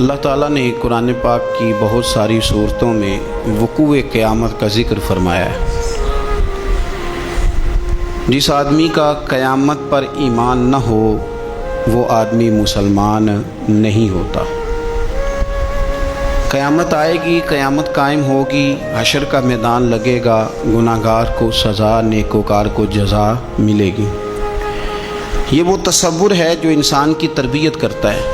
اللہ تعالیٰ نے قرآن پاک کی بہت ساری صورتوں میں وقوع قیامت کا ذکر فرمایا ہے۔ جس آدمی کا قیامت پر ایمان نہ ہو وہ آدمی مسلمان نہیں ہوتا۔ قیامت آئے گی، قیامت قائم ہوگی، حشر کا میدان لگے گا، گناہگار کو سزا، نیکوکار کو جزا ملے گی۔ یہ وہ تصور ہے جو انسان کی تربیت کرتا ہے،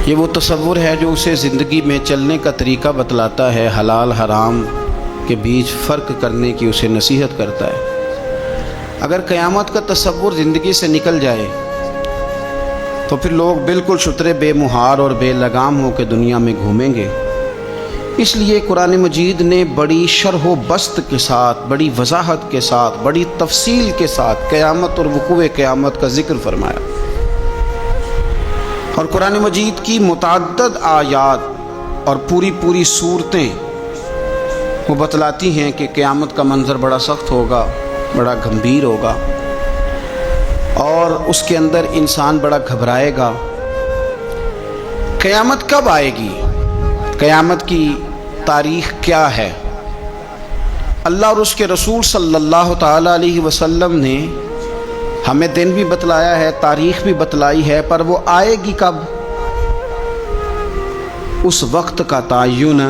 یہ وہ تصور ہے جو اسے زندگی میں چلنے کا طریقہ بتلاتا ہے، حلال حرام کے بیچ فرق کرنے کی اسے نصیحت کرتا ہے۔ اگر قیامت کا تصور زندگی سے نکل جائے تو پھر لوگ بالکل شترے بے مہار اور بے لگام ہو کے دنیا میں گھومیں گے۔ اس لیے قرآن مجید نے بڑی شرح و بسط کے ساتھ، بڑی وضاحت کے ساتھ، بڑی تفصیل کے ساتھ قیامت اور وقوع قیامت کا ذکر فرمایا، اور قرآن مجید کی متعدد آیات اور پوری صورتیں وہ بتلاتی ہیں کہ قیامت کا منظر بڑا سخت ہوگا، بڑا گمبھیر ہوگا، اور اس کے اندر انسان بڑا گھبرائے گا۔ قیامت کب آئے گی؟ قیامت کی تاریخ کیا ہے؟ اللہ اور اس کے رسول صلی اللہ تعالیٰ علیہ وسلم نے ہمیں دن بھی بتلایا ہے، تاریخ بھی بتلائی ہے، پر وہ آئے گی کب اس وقت کا تعین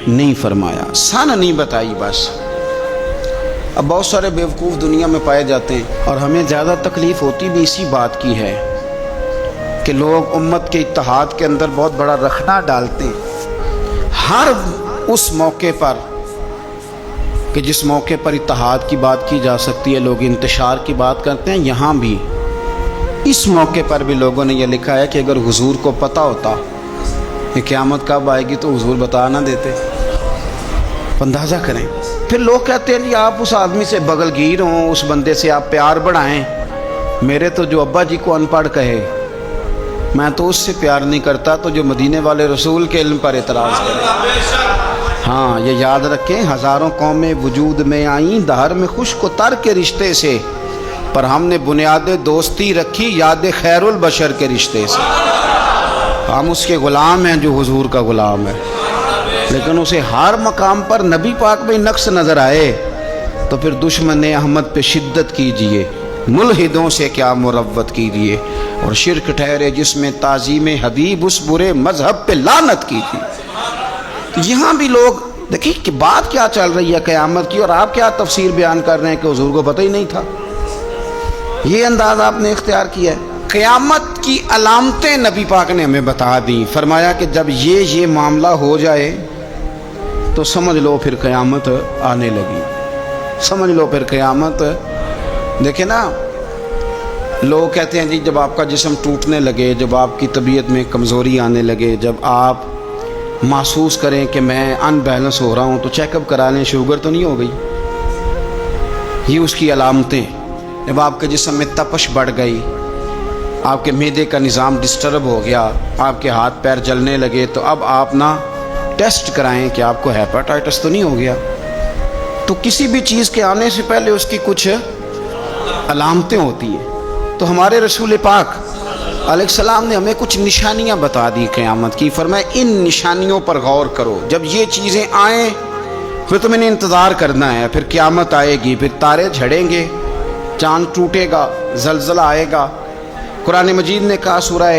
نہیں فرمایا، سن نہیں بتائی بس۔ اب بہت سارے بیوقوف دنیا میں پائے جاتے ہیں، اور ہمیں زیادہ تکلیف ہوتی بھی اسی بات کی ہے کہ لوگ امت کے اتحاد کے اندر بہت بڑا رخنہ ڈالتے ہیں ہر اس موقع پر کہ جس موقع پر اتحاد کی بات کی جا سکتی ہے، لوگ انتشار کی بات کرتے ہیں۔ یہاں بھی اس موقع پر بھی لوگوں نے یہ لکھا ہے کہ اگر حضور کو پتہ ہوتا کہ قیامت کب آئے گی تو حضور بتا نہ دیتے۔ اندازہ کریں، پھر لوگ کہتے ہیں جی آپ اس آدمی سے بغل گیر ہوں، اس بندے سے آپ پیار بڑھائیں۔ میرے تو جو ابا جی کو ان پڑھ کہے میں تو اس سے پیار نہیں کرتا تو جو مدینے والے رسول کے علم پر اعتراض کرے۔ ہاں یہ یاد رکھیں، ہزاروں قومیں وجود میں آئیں دہر میں خشک و تر کے رشتے سے، پر ہم نے بنیاد دوستی رکھی یاد خیر البشر کے رشتے سے۔ ہم اس کے غلام ہیں جو حضور کا غلام ہے، لیکن اسے ہر مقام پر نبی پاک میں نقص نظر آئے تو پھر دشمن احمد پہ شدت کیجئے، ملحدوں سے کیا مروت کیجئے، اور شرک ٹھہرے جس میں تعظیم حبیب اس برے مذہب پہ لعنت کیجئے۔ یہاں بھی لوگ دیکھیں کہ بات کیا چل رہی ہے قیامت کی، اور آپ کیا تفسیر بیان کر رہے ہیں کہ حضور کو پتہ ہی نہیں تھا۔ یہ انداز آپ نے اختیار کیا ہے۔ قیامت کی علامتیں نبی پاک نے ہمیں بتا دیں، فرمایا کہ جب یہ معاملہ ہو جائے تو سمجھ لو پھر قیامت آنے لگی، سمجھ لو پھر قیامت۔ دیکھیں نا، لوگ کہتے ہیں جی جب آپ کا جسم ٹوٹنے لگے، جب آپ کی طبیعت میں کمزوری آنے لگے، جب آپ محسوس کریں کہ میں ان بیلنس ہو رہا ہوں تو چیک اپ کرا لیں، شوگر تو نہیں ہو گئی۔ یہ اس کی علامتیں۔ جب آپ کے جسم میں تپش بڑھ گئی، آپ کے معدے کا نظام ڈسٹرب ہو گیا، آپ کے ہاتھ پیر جلنے لگے، تو اب آپ نا ٹیسٹ کرائیں کہ آپ کو ہیپاٹائٹس تو نہیں ہو گیا۔ تو کسی بھی چیز کے آنے سے پہلے اس کی کچھ علامتیں ہوتی ہیں۔ تو ہمارے رسول پاک علیہ السلام نے ہمیں کچھ نشانیاں بتا دی قیامت کی، فرمایا ان نشانیوں پر غور کرو، جب یہ چیزیں آئیں پھر تمہیں نے انتظار کرنا ہے، پھر قیامت آئے گی، پھر تارے جھڑیں گے، چاند ٹوٹے گا، زلزلہ آئے گا۔ قرآن مجید نے کہا سورہ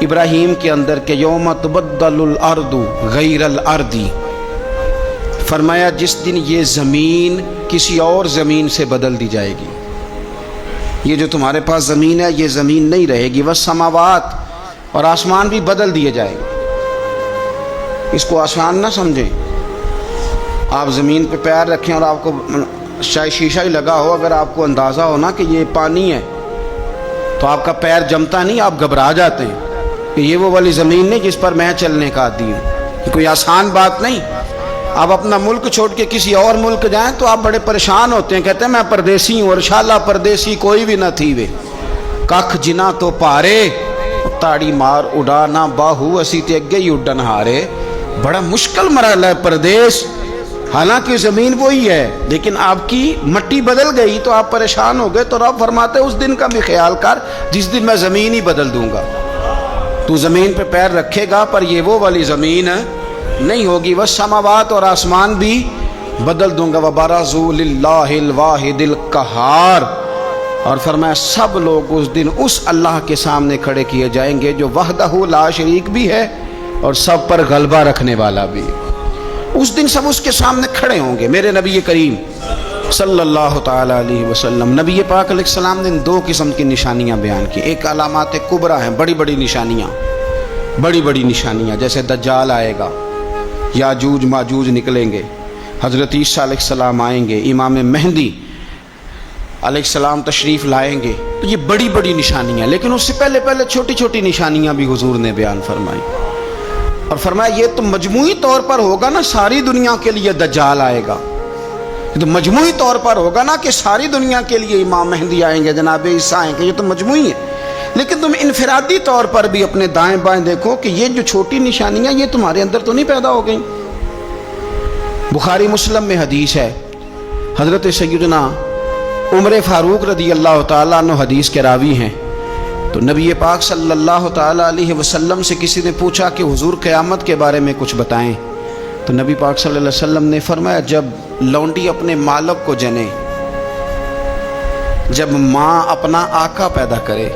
ابراہیم کے اندر کہ یوم تبدل الارض غیر الارض، فرمایا جس دن یہ زمین کسی اور زمین سے بدل دی جائے گی۔ یہ جو تمہارے پاس زمین ہے یہ زمین نہیں رہے گی، والسماوات، اور آسمان بھی بدل دیے جائیں گے۔ اس کو آسان نہ سمجھیں، آپ زمین پہ پیر رکھیں اور آپ کو شاید شیشہ ہی لگا ہو، اگر آپ کو اندازہ ہو نا کہ یہ پانی ہے تو آپ کا پیر جمتا نہیں، آپ گھبرا جاتے ہیں کہ یہ وہ والی زمین نہیں جس پر میں چلنے کا عادی ہوں۔ یہ کوئی آسان بات نہیں۔ آپ اپنا ملک چھوڑ کے کسی اور ملک جائیں تو آپ بڑے پریشان ہوتے ہیں، کہتے ہیں میں پردیسی ہوں، اور انشاءاللہ پردیسی کوئی بھی نہ تھی وے ککھ جنا تو پارے تاڑی مار اڑانا باہو اسی تے اگے ہی اڈن ہارے۔ بڑا مشکل مرحلہ ہے پردیس، حالانکہ زمین وہی ہے، لیکن آپ کی مٹی بدل گئی تو آپ پریشان ہو گئے۔ تو رب فرماتے اس دن کا بھی خیال کر جس دن میں زمین ہی بدل دوں گا۔ تو زمین پہ پیر رکھے گا پر یہ وہ والی زمین نہیں ہوگی، والسماوات اور آسمان بھی بدل دوں گا، وبرزوا للہ الواحد القہار، اور فرمایا سب لوگ اس دن اس اللہ کے سامنے کھڑے کیے جائیں گے جو وحدہ لا شریک بھی ہے اور سب پر غلبہ رکھنے والا بھی۔ اس دن سب اس کے سامنے کھڑے ہوں گے۔ میرے نبی کریم صلی اللہ تعالی علیہ وسلم، نبی پاک علیہ السلام نے دو قسم کی نشانیاں بیان کی۔ ایک علامات کبریٰ ہیں، بڑی بڑی نشانیاں، جیسے دجال آئے گا، یاجوج ماجوج نکلیں گے، حضرت عیسیٰ علیہ السلام آئیں گے، امام مہدی علیہ السلام تشریف لائیں گے، تو یہ بڑی بڑی نشانیاں۔ لیکن اس سے پہلے چھوٹی چھوٹی نشانیاں بھی حضور نے بیان فرمائی، اور فرمایا یہ تو مجموعی طور پر ہوگا نا، ساری دنیا کے لیے دجال آئے گا، یہ تو مجموعی طور پر ہوگا نا کہ ساری دنیا کے لیے امام مہدی آئیں گے، جناب عیسیٰ آئیں گے، یہ تو مجموعی ہے۔ لیکن تم انفرادی طور پر بھی اپنے دائیں بائیں دیکھو کہ یہ جو چھوٹی نشانیاں یہ تمہارے اندر تو نہیں پیدا ہو گئیں۔ بخاری مسلم میں حدیث ہے، حضرت سیدنا عمر فاروق رضی اللہ تعالیٰ عنہ حدیث کے راوی ہیں، تو نبی پاک صلی اللہ تعالیٰ علیہ وسلم سے کسی نے پوچھا کہ حضور قیامت کے بارے میں کچھ بتائیں، تو نبی پاک صلی اللہ علیہ وسلم نے فرمایا جب لونڈی اپنے مالک کو جنے، جب ماں اپنا آقا پیدا کرے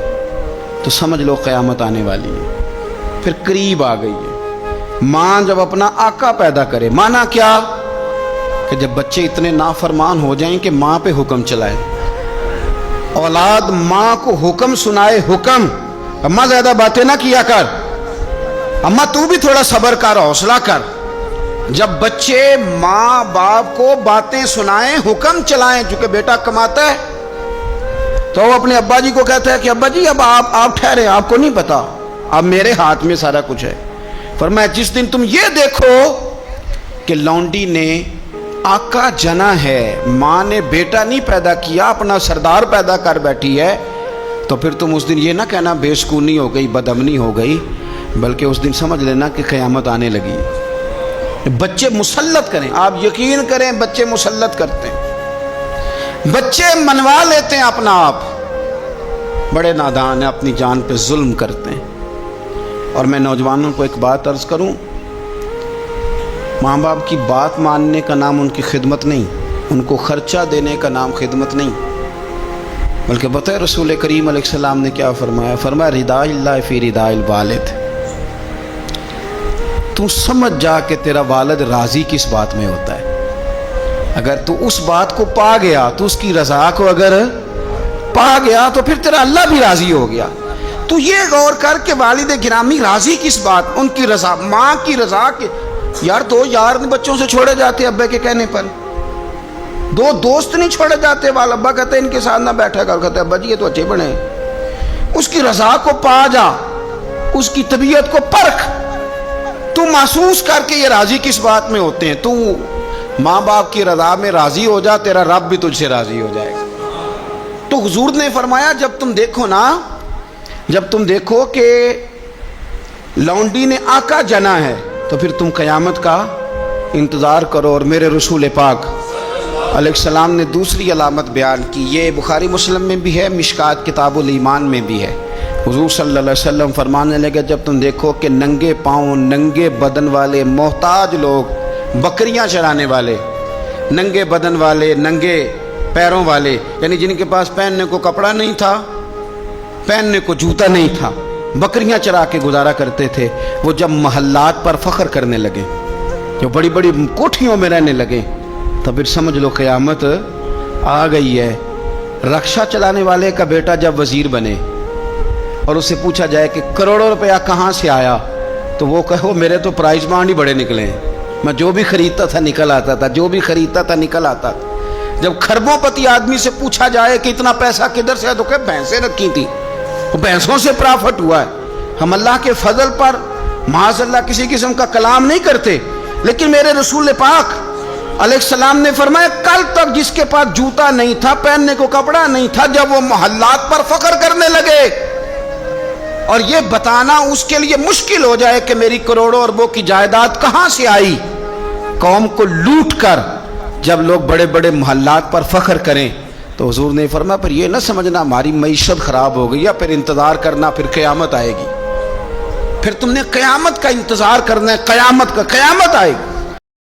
تو سمجھ لو قیامت آنے والی ہے، پھر قریب آ گئی ہے۔ ماں جب اپنا آقا پیدا کرے، مانا کیا کہ جب بچے اتنے نافرمان ہو جائیں کہ ماں پہ حکم چلائے، اولاد ماں کو حکم سنائے، حکم اماں زیادہ باتیں نہ کیا کر، اماں تو بھی تھوڑا صبر کر، حوصلہ کر۔ جب بچے ماں باپ کو باتیں سنائیں، حکم چلائیں، چونکہ بیٹا کماتا ہے تو وہ اپنے ابا جی کو کہتا ہے کہ ابا جی اب آپ ٹھہرے، آپ کو نہیں پتا، اب میرے ہاتھ میں سارا کچھ ہے۔ فرمایا جس دن تم یہ دیکھو کہ لونڈی نے آقا جنا ہے، ماں نے بیٹا نہیں پیدا کیا، اپنا سردار پیدا کر بیٹھی ہے، تو پھر تم اس دن یہ نہ کہنا بے سکونی ہو گئی، بدامنی ہو گئی، بلکہ اس دن سمجھ لینا کہ قیامت آنے لگی۔ بچے مسلط کریں، آپ یقین کریں بچے مسلط کرتے ہیں، بچے منوا لیتے ہیں اپنا آپ، بڑے نادان ہیں، اپنی جان پہ ظلم کرتے ہیں۔ اور میں نوجوانوں کو ایک بات عرض کروں، ماں باپ کی بات ماننے کا نام ان کی خدمت نہیں، ان کو خرچہ دینے کا نام خدمت نہیں، بلکہ بتائے رسول کریم علیہ السلام نے کیا فرمایا؟ فرمایا رضا اللہ فی رضا الوالد، تو سمجھ جا کہ تیرا والد راضی کس بات میں ہوتا ہے۔ اگر تو اس بات کو پا گیا، تو اس کی رضا کو اگر پا گیا تو پھر تیرا اللہ بھی راضی ہو گیا۔ تو یہ غور کر کہ والد گرامی راضی کس بات، ان کی رضا، ماں کی رضا کے یار دو یار بچوں سے چھوڑے جاتے ابے کے کہنے پر، دو دوست نہیں چھوڑے جاتے، وال ابا کہتے ان کے ساتھ نہ بیٹھا کر، کہتے ابا جی یہ تو اچھے بنے۔ اس کی رضا کو پا جا، اس کی طبیعت کو پرکھ، تو محسوس کر کے یہ راضی کس بات میں ہوتے ہیں۔ تو ماں باپ کی رضا میں راضی ہو جا، تیرا رب بھی تجھ سے راضی ہو جائے گا۔ تو حضور نے فرمایا جب تم دیکھو نا، جب تم دیکھو کہ لونڈی نے آقا جنا ہے تو پھر تم قیامت کا انتظار کرو۔ اور میرے رسول پاک علیہ السلام نے دوسری علامت بیان کی، یہ بخاری مسلم میں بھی ہے، مشکات کتاب الایمان میں بھی ہے۔ حضور صلی اللہ علیہ وسلم فرمانے لگے جب تم دیکھو کہ ننگے پاؤں، ننگے بدن والے محتاج لوگ، بکریاں چرانے والے، ننگے بدن والے، ننگے پیروں والے، یعنی جن کے پاس پہننے کو کپڑا نہیں تھا، پہننے کو جوتا نہیں تھا، بکریاں چرا کے گزارا کرتے تھے، وہ جب محلات پر فخر کرنے لگے، جو بڑی بڑی کوٹھیوں میں رہنے لگے، تو پھر سمجھ لو قیامت آ گئی ہے۔ رکشہ چلانے والے کا بیٹا جب وزیر بنے اور اس سے پوچھا جائے کہ کروڑوں روپیہ کہاں سے آیا، تو وہ کہو میرے تو پرائز بانڈ ہی بڑے نکلے ہیں، میں جو بھی خریدتا تھا نکل آتا تھا، جو بھی خریدتا تھا نکل آتا تھا۔ جب خربوں پتی آدمی سے پوچھا جائے کہ اتنا پیسہ کدھر سے ہے، تو کہ بھینسیں رکھی تھی، وہ بھینسوں سے پرافٹ ہوا ہے۔ ہم اللہ کے فضل پر معاذ اللہ کسی قسم کا کلام نہیں کرتے، لیکن میرے رسول پاک علیہ السلام نے فرمایا کل تک جس کے پاس جوتا نہیں تھا، پہننے کو کپڑا نہیں تھا، جب وہ محلات پر فخر کرنے لگے اور یہ بتانا اس کے لیے مشکل ہو جائے کہ میری کروڑوں اربوں کی جائیداد کہاں سے آئی، قوم کو لوٹ کر جب لوگ بڑے بڑے محلات پر فخر کریں، تو حضور نے فرمایا پھر یہ نہ سمجھنا ہماری معیشت خراب ہو گئی، یا پھر انتظار کرنا پھر قیامت آئے گی۔ پھر تم نے قیامت کا انتظار کرنا ہے، قیامت آئے گی۔